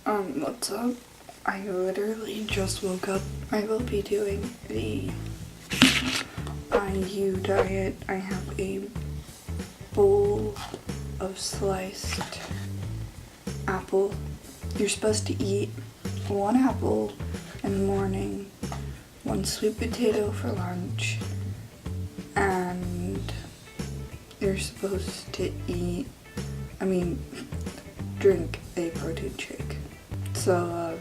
What's up? I literally just woke up. I will be doing the IU diet. I have a bowl of sliced apple. You're supposed to eat one apple in the morning, one sweet potato for lunch, and you're supposed to drink a protein shake. So,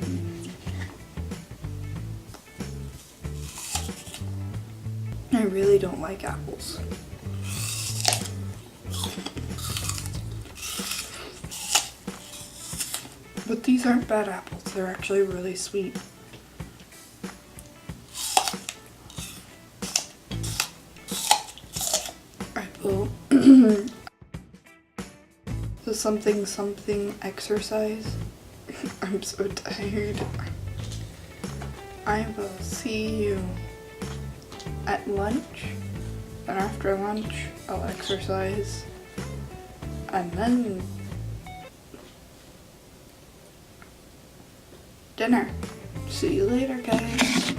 I really don't like apples. But these aren't bad apples, they're actually really sweet. I will the something exercise. I'm so tired. I will see you at lunch, and after lunch I'll exercise, and then dinner. See you later, guys.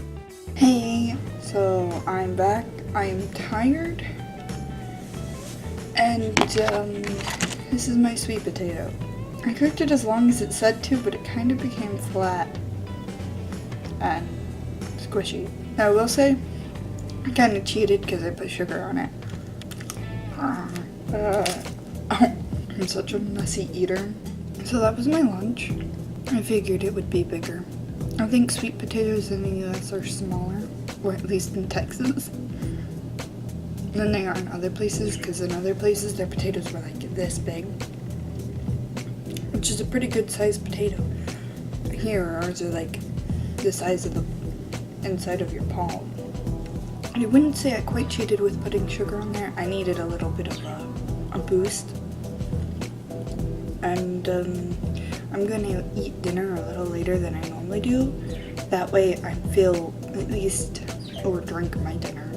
Hey, so I'm back. I am tired, and this is my sweet potato. I cooked it as long as it said to, but it kind of became flat and squishy. Now I will say, I kind of cheated because I put sugar on it. I'm such a messy eater. So that was my lunch. I figured it would be bigger. I think sweet potatoes in the US are smaller, or at least in Texas, than they are in other places, because in other places their potatoes were like this big, which is a pretty good sized potato. Here, ours are like the size of the inside of your palm. And I wouldn't say I quite cheated with putting sugar on there. I needed a little bit of a boost. And I'm gonna eat dinner a little later than I normally do. That way I feel at least, or drink my dinner,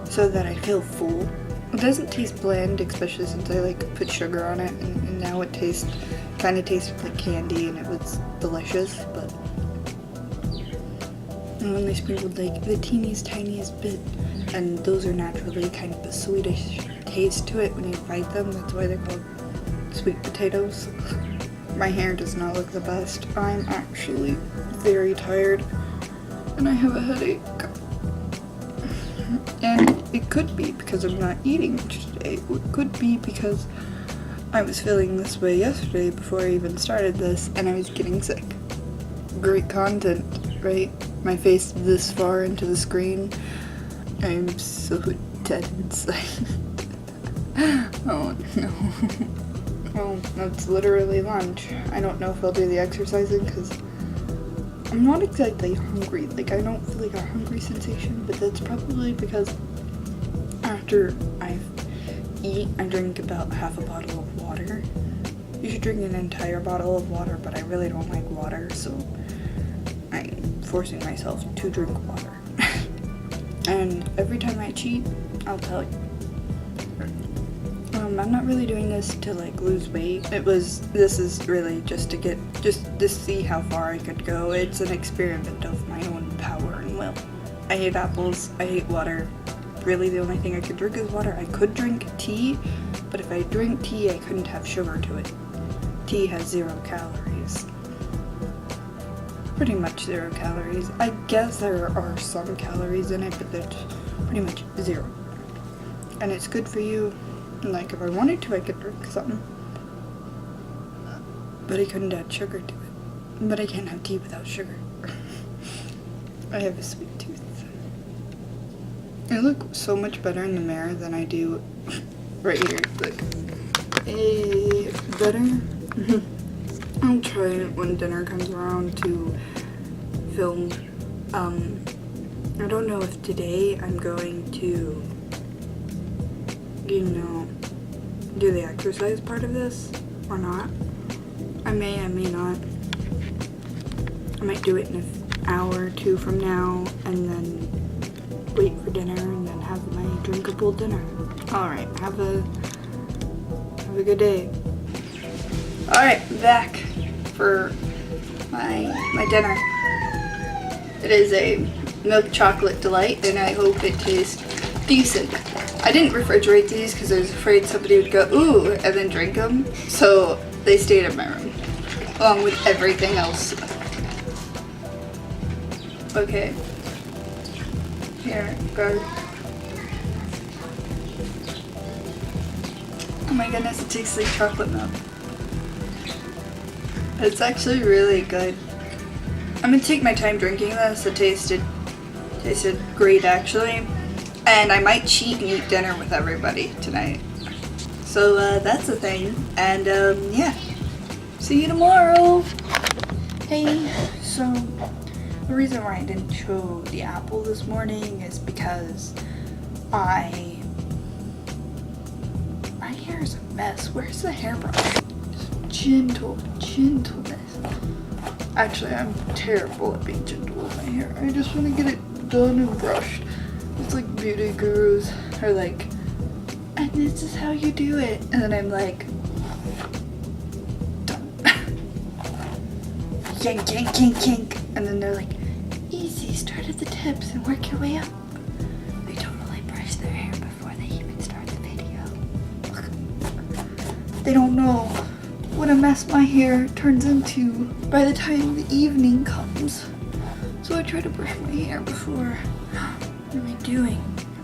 so that I feel full. It doesn't taste bland, especially since I put sugar on it, and now it kind of tasted like candy, and it was delicious. But when they sprinkled the teeniest tiniest bit, and those are naturally kind of a sweetish taste to it when you bite them. That's why they're called sweet potatoes. My hair does not look the best. I'm actually very tired, and I have a headache. And it could be because I'm not eating much today. It could be because I was feeling this way yesterday before I even started this, and I was getting sick. Great content, right? My face this far into the screen. I'm so dead inside. Oh no. Well, that's literally lunch. I don't know if I'll do the exercising because I'm not exactly hungry. I don't feel like a hungry sensation, but that's probably because after I eat, I drink about half a bottle of water. You should drink an entire bottle of water, but I really don't like water, so I'm forcing myself to drink water. And every time I cheat, I'll tell you. I'm not really doing this to lose weight. This is really just to see how far I could go. It's an experiment of my own power and will. I hate apples, I hate water. Really the only thing I could drink is water. I could drink tea, but if I drink tea, I couldn't have sugar to it. Tea has 0 calories. Pretty much 0 calories. I guess there are some calories in it, but they're pretty much 0. And it's good for you. If I wanted to, I could drink something. But I couldn't add sugar to it. But I can't have tea without sugar. I have a sweet tooth. I look so much better in the mirror than I do right here. Better. I'll try when dinner comes around to film. I don't know if today I'm going to do the exercise part of this or not. I may not. I might do it in an hour or two from now, and then wait for dinner, and then have my drinkable dinner. Alright, have a good day. Alright, back. for my dinner. It is a milk chocolate delight, and I hope it tastes decent. I didn't refrigerate these because I was afraid somebody would go, ooh, and then drink them. So they stayed in my room, along with everything else. Okay. Here, go. Oh my goodness, it tastes like chocolate milk. It's actually really good. I'm gonna take my time drinking this. It tasted great actually. And I might cheat and eat dinner with everybody tonight. So that's the thing. And yeah. See you tomorrow. Hey, so the reason why I didn't show the apple this morning is because my hair is a mess. Where's the hairbrush? Gentleness. Actually, I'm terrible at being gentle with my hair. I just want to get it done and brushed. It's like beauty gurus are like, and this is how you do it. And then I'm like, done. Yank, yank, yank, yank. And then they're like, easy, start at the tips and work your way up. They totally brush their hair before they even start the video. They don't know what a mess my hair turns into by the time the evening comes. So I try to brush my hair before. What am I doing?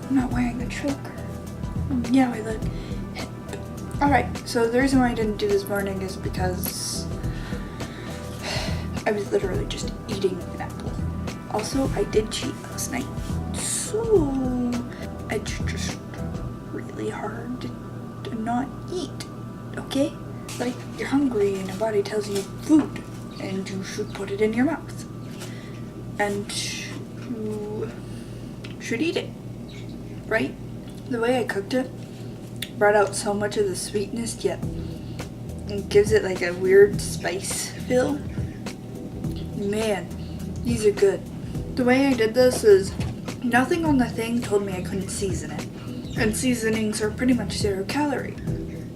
I'm not wearing a choker. Yeah, I look hip. Alright, so the reason why I didn't do this morning is because I was literally just eating an apple. Also, I did cheat last night. So it's just really hard to not eat, okay? Like, you're hungry and your body tells you food and you should put it in your mouth. And you should eat it, right? The way I cooked it brought out so much of the sweetness, yet it gives it like a weird spice feel. Man, these are good. The way I did this is nothing on the thing told me I couldn't season it. And seasonings are pretty much 0 calorie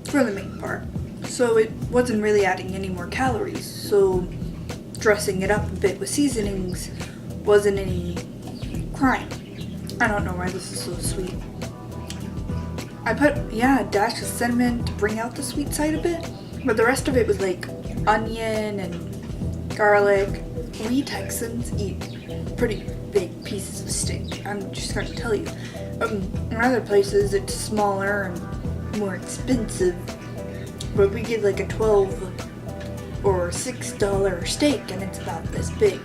for the main part. So it wasn't really adding any more calories. So dressing it up a bit with seasonings wasn't any crime. I don't know why this is so sweet. I put, a dash of cinnamon to bring out the sweet side a bit. But the rest of it was like onion and garlic. We Texans eat pretty big pieces of steak. I'm just going to tell you. In other places it's smaller and more expensive. But we get like a $12 or $6 steak and it's about this big.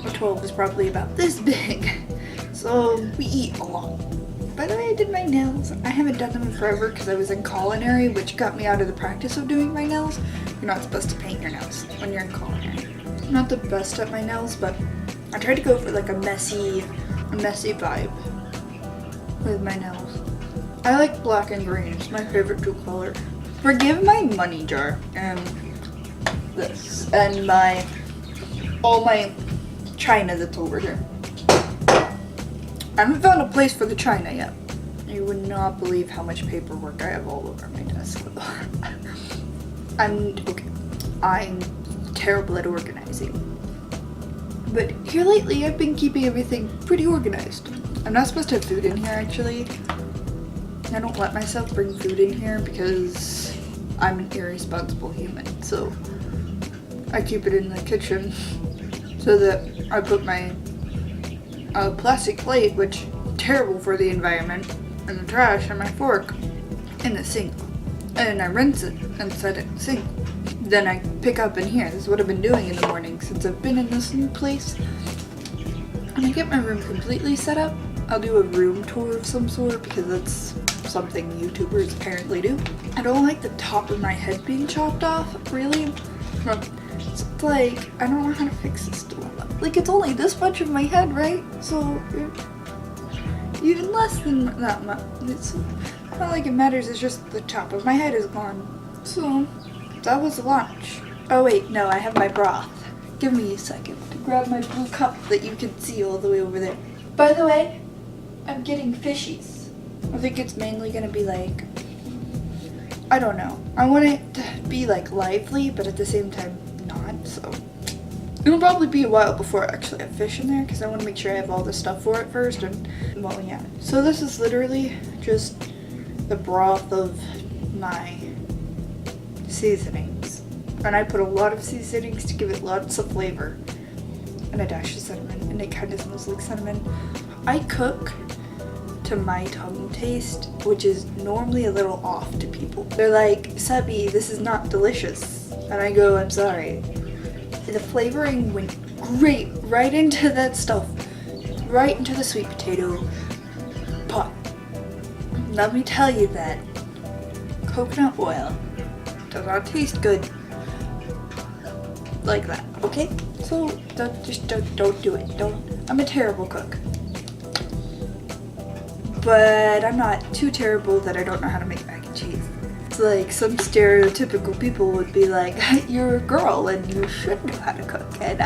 A 12 is probably about this big. So we eat a lot. By the way, I did my nails. I haven't done them in forever because I was in culinary, which got me out of the practice of doing my nails. You're not supposed to paint your nails when you're in culinary. I'm not the best at my nails, but I tried to go for like a messy vibe with my nails. I like black and green. It's my favorite 2 colors. Forgive my money jar and this and all my china that's over here. I haven't found a place for the china yet. You would not believe how much paperwork I have all over my desk. I'm terrible at organizing. But here lately I've been keeping everything pretty organized. I'm not supposed to have food in here actually. I don't let myself bring food in here because I'm an irresponsible human. So I keep it in the kitchen so that I put my plastic plate, which is terrible for the environment, and the trash and my fork in the sink. And I rinse it and set it in the sink. Then I pick up in here. This is what I've been doing in the morning since I've been in this new place. When I get my room completely set up, I'll do a room tour of some sort because that's something YouTubers apparently do. I don't like the top of my head being chopped off, really. It's like, I don't know how to fix this dilemma. Like, it's only this much of my head, right? So, even less than that much. It's not like it matters, it's just the top of my head is gone. So, that was lunch. Oh wait, no, I have my broth. Give me a second to grab my blue cup that you can see all the way over there. By the way, I'm getting fishies. I think it's mainly gonna be like, I don't know. I want it to be like lively, but at the same time not, so it'll probably be a while before I actually have fish in there because I want to make sure I have all the stuff for it first. And well, yeah. So this is literally just the broth of my seasonings, and I put a lot of seasonings to give it lots of flavor, and a dash of cinnamon, and it kind of smells like cinnamon. I cook to my tongue taste, which is normally a little off to people. They're like, Sebby, this is not delicious. And I go, I'm sorry. The flavoring went great right into that stuff, right into the sweet potato pot. Let me tell you that coconut oil does not taste good like that, okay? So don't do it. I'm a terrible cook. But I'm not too terrible that I don't know how to make mac and cheese. It's like some stereotypical people would be like, you're a girl and you should know how to cook. And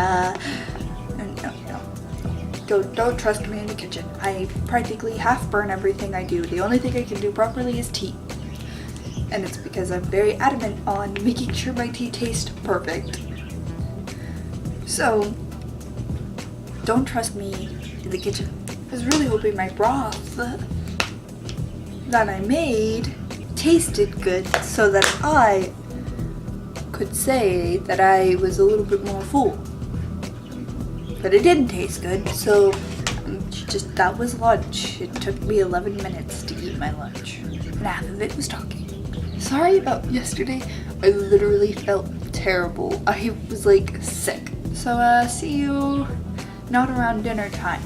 no. Don't trust me in the kitchen. I practically half burn everything I do. The only thing I can do properly is tea. And it's because I'm very adamant on making sure my tea tastes perfect. So, don't trust me in the kitchen. I was really hoping my broth that I made tasted good so that I could say that I was a little bit more full. But it didn't taste good, so that was lunch. It took me 11 minutes to eat my lunch, and half of it was talking. Sorry about yesterday. I literally felt terrible. I was like sick. So see you not around dinner time.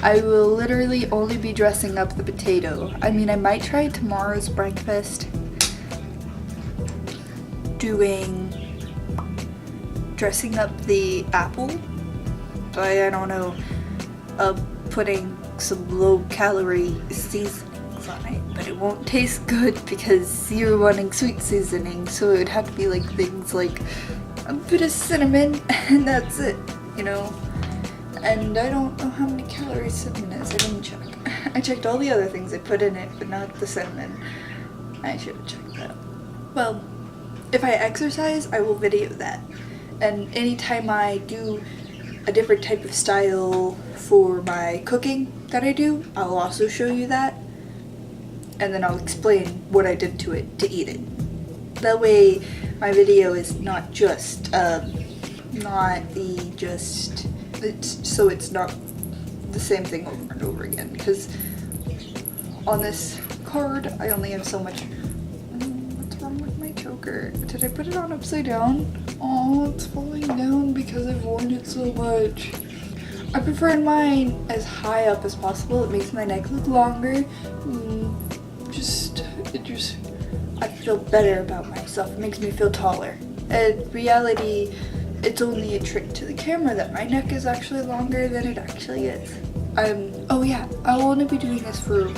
I will literally only be dressing up the potato. I mean, I might try tomorrow's breakfast dressing up the apple, but I don't know, putting some low-calorie seasonings on it, but it won't taste good because you're wanting sweet seasoning, so it would have to be like things like a bit of cinnamon and that's it, you know. And I don't know how many calories cinnamon is. I didn't check. I checked all the other things I put in it, but not the cinnamon. I should have checked that. Well, if I exercise, I will video that. And anytime I do a different type of style for my cooking that I do, I'll also show you that. And then I'll explain what I did to it to eat it. That way, my video is not just, so it's not the same thing over and over again, because on this card I only have so much. What's wrong with my choker? Did I put it on upside down? Oh, it's falling down because I've worn it so much. I prefer mine as high up as possible. It makes my neck look longer. I feel better about myself. It makes me feel taller. In reality, it's only a trick to the camera that my neck is actually longer than it actually is. Oh yeah, I'll only be doing this for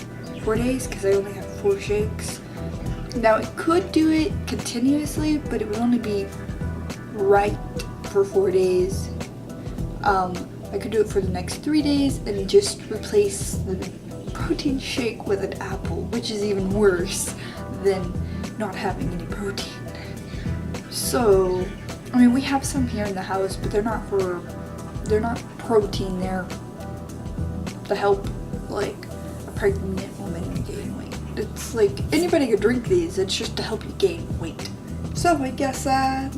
4 days because I only have 4 shakes. Now I could do it continuously, but it would only be right for 4 days. I could do it for the next 3 days and just replace the protein shake with an apple, which is even worse than not having any protein. So, I mean, we have some here in the house, but they're not protein, they're to help, like, a pregnant woman gain weight. It's like, anybody could drink these, it's just to help you gain weight. So, I guess, I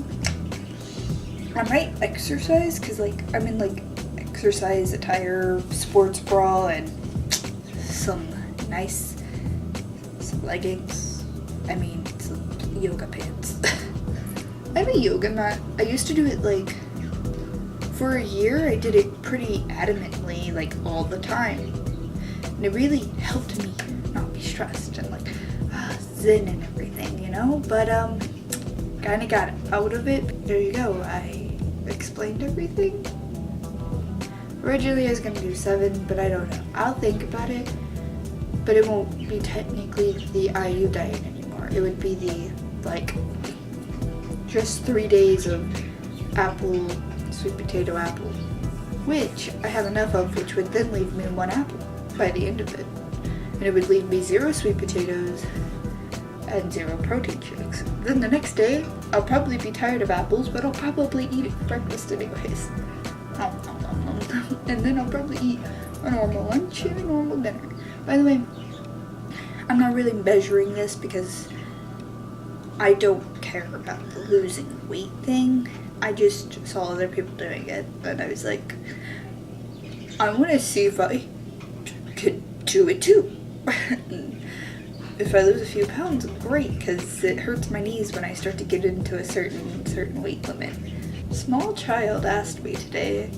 might exercise, because, like, I'm in, like, exercise attire, sports bra, and some leggings. I mean, some yoga pants. I have a yoga mat. I used to do it like for a year. I did it pretty adamantly, like all the time, and it really helped me not be stressed and like zen and everything, you know. But kind of got out of it. There you go. I explained everything. Originally I was gonna do 7, but I don't know. I'll think about it. But it won't be technically the IU diet anymore. It would be the just 3 days of apple, sweet potato apple, which I have enough of, which would then leave me 1 apple by the end of it. And it would leave me 0 sweet potatoes and 0 protein shakes. Then the next day, I'll probably be tired of apples, but I'll probably eat it for breakfast anyways. And then I'll probably eat a normal lunch and a normal dinner. By the way, I'm not really measuring this because I don't care about the losing weight thing. I just saw other people doing it, and I was like, I want to see if I could do it too. If I lose a few pounds, great, because it hurts my knees when I start to get into a certain weight limit. Small child asked me today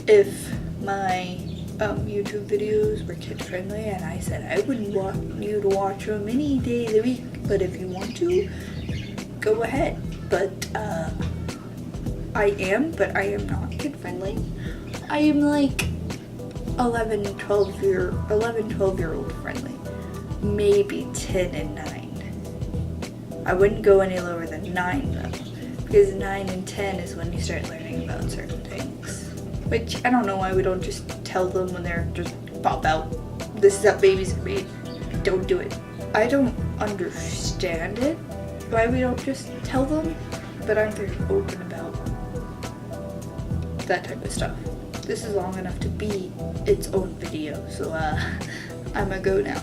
if my YouTube videos were kid friendly, and I said I wouldn't want you to watch them any day of the week, but if you want to, go ahead. But I am not kid friendly. I am like 11, 12 year old friendly. Maybe 10 and 9. I wouldn't go any lower than 9 though, because 9 and 10 is when you start learning about certain things. Which, I don't know why we don't just tell them when they're just pop out. This is how babies are made. Don't do it. I don't understand it, why we don't just tell them, but I'm very open about that type of stuff. This is long enough to be its own video, so I'm gonna go now.